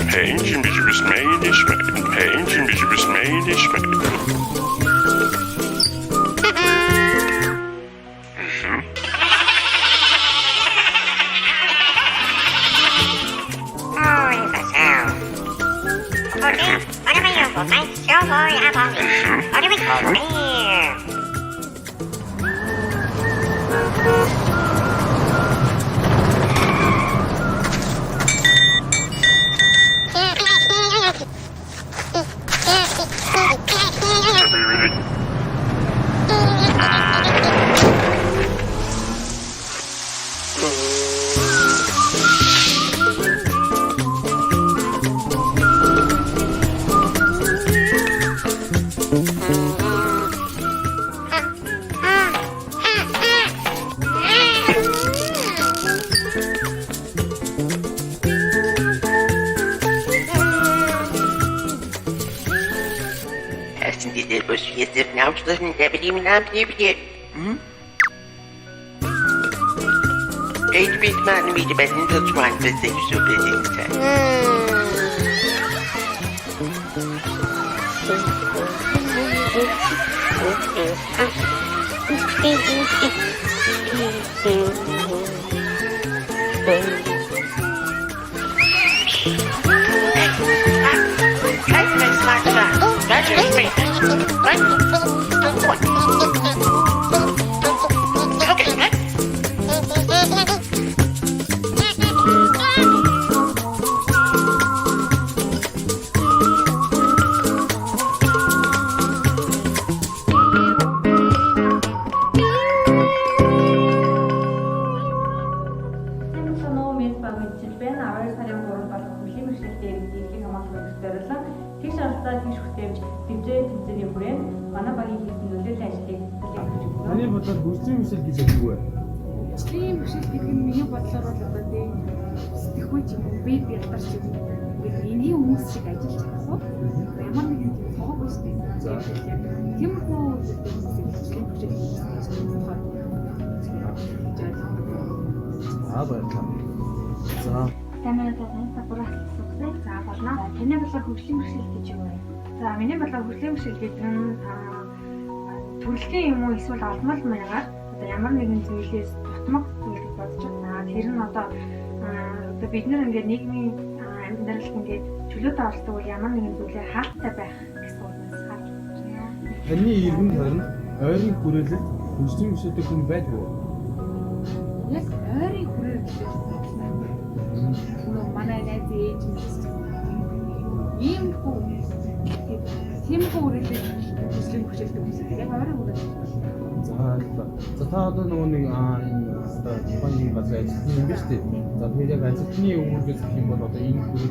Painting which was made is made. Painting which was made is made. Dit was je nou dat niet hebben die mijn naam niet. Eet met maar niet bij niet dat zwaar dat ik zo bezig zijn. Kijk mijn smaak daar. Dat is me. Таны бодлоор бүрцийн мөсөл гэж юу вэ? Бүрцийн мөсөл гэх нь миний бодлоор бол одоо тийм сэтгэхүй ч юм уу бие бэлдэр ч юм уу энгийн хүмүүс шиг ажиллаж чадсан. Ямар нэгэн тийм тоог үстэй. Тиймэрхүү бүрцийн мөсөл гэж баярлалаа. За. Танай сапурах суксай за болно. Таны бодлоор хөгжлийн мөсөл гэж юу вэ? За миний бодлоор хөгжлийн мөсөл гэдэг нь төрөлхийн юм уу эсвэл олдмол маягаар одоо ямар нэгэн зүйлээс дутмаг зүйлийг бодож байна. Тэр нь одоо бид нар ингээд нийгмийн амьдралд ингээд чөлөөтэй оролцдог бол ямар нэгэн зүйлээ хаалттай байх гэсэн үгнээс харж байна. Таны иргэн тойронд ойрын хүрээлэлд хөгжлийн мөсөлтэй хүн байдгүй юу? Яг ойрын хүрээлэлд манай найз ээж ийм тиймэрхүү үргэлжлэл хүслийн хүчтэй хүмүүс яг ойрын үргэлжлэл. За та одоо нөгөө нэг энэ одоо компани газар ажилласан юм биш үү? За тэгэхээр яг ажилтны өвөргөөс гэх юм бол одоо энэ хүмүүс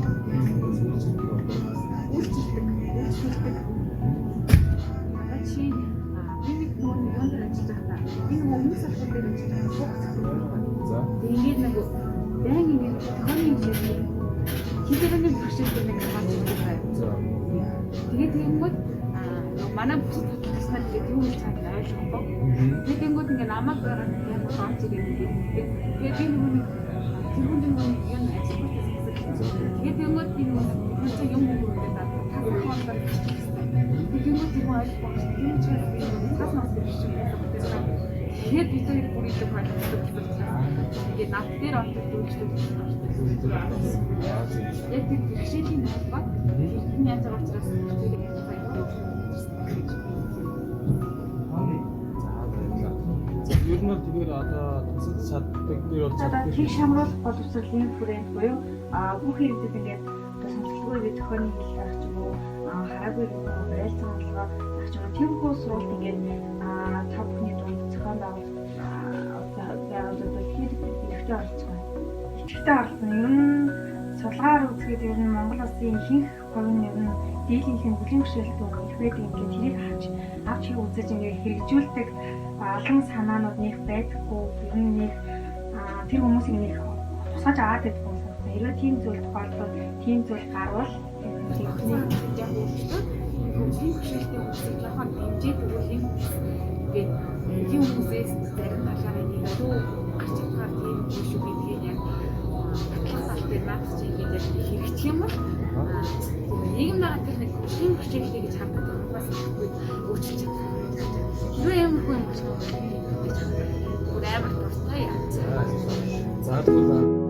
үйлчлдэг болов уу? Үйлчлдэг. Чи энэ нөгөө юунд ажиллаж байгаа энэ хүмүүс салбар дээр ажиллаж байгаа. За. Тэгээд нэг дайн ингэ тохиолын хэмжээний хилэгний бэрхшээлтэй нэг хамаатай байна. За. Тэгээд тэгэнгүүт манай бүсэд татлагснаар тэгээд юу гэж цаана ойлгохгүй. Тэгээд тэгэнгүүт ингэ намайг гараад яг хаанч ирэх юм. Тэгээд би нөгөө тэрүүнд нөгөө юм ажиллах гэсэн. Тэгээд тэгэнгүүт би нөгөө юм өгөөд татлагснаар тэгэнгүүт юм ойлгохгүй. Тийм ч би тас нас гэж байна. Тэгээд би тэр бүрийдэг хаалт гэдэг. Тэгээд над дээр онцлог дүүждэг. Яг тэр бэрхшээлийн холбоо энэ янз бүр учраас ер нь бол тэгэхээр одоо тусалж чаддаг дээр бол тийм шамруулах боловсролын хүрээнд буюу бүх хэрэгтэд ингээд сонирхолтой мэдгүй би төхөөрөмж хэлэх ч юм уу хараагүй барилцсан болохоор ч юм уу тиймэрхүү сургалт ингээд та бүхний дунд зохион байгуулалт хэд ихтэй оролцсон. Ихтэй оролцсон. Ер нь судалгаар үзгээд ер нь Монгол улсын ихэнх хувь нь ер нь дийлэнх бүлийн бэрхшээлтэй их байдаг ингээд тэрийг авч үзэж ингээд хэрэгжүүлдэг олон санаанууд нэг байдаггүй. Ер нь нэг тэр хүмүүсийг нэг тусгаж аваад байдаг юм санагдсан. Хэрвээ тийм зүйл тохиолдоод тийм зүйл гарвал яг өөртөө бүлийн бэрхшээлтэй хүмүүсийг жоохон дэмжиж өгөх юм. Тэгээд тийм хүмүүсээс зарим талаараа нэг дүү гарч чадгаар тийм шүү гэдгийг яг батлах талбай наадах чинь ингээд хэрэгжих юм бол нийгэм дагаад тэр нэг бүлийн бэрхшээлтэй гэж хардаг юм бас ихгүй өөрчилж чадах. Хэрвээ ямар хүн болох юм гэж бүр амар тустай яа. За тэгвэл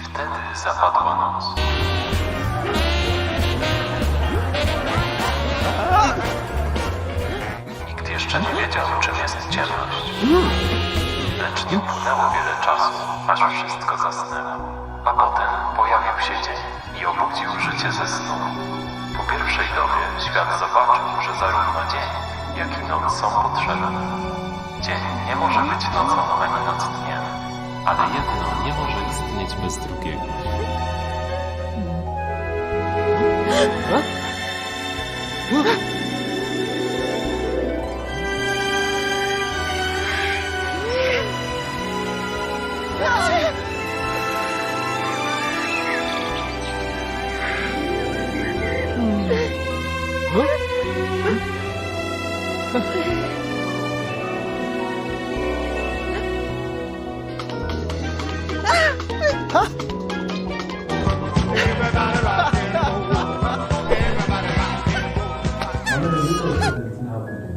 Wtedy zapadła noc. Nikt jeszcze nie wiedział, czym jest ciemność. Lecz nie minęło wiele czasu, aż wszystko zasnęło. A potem pojawił się dzień i obudził życie ze snu. Po pierwszej dobie świat zobaczył, że zarówno dzień, jak i noc są potrzebne. Dzień nie może być nocą ani noc dniem, ale jedno nie może istnieć bez drugiego. 오늘은 이거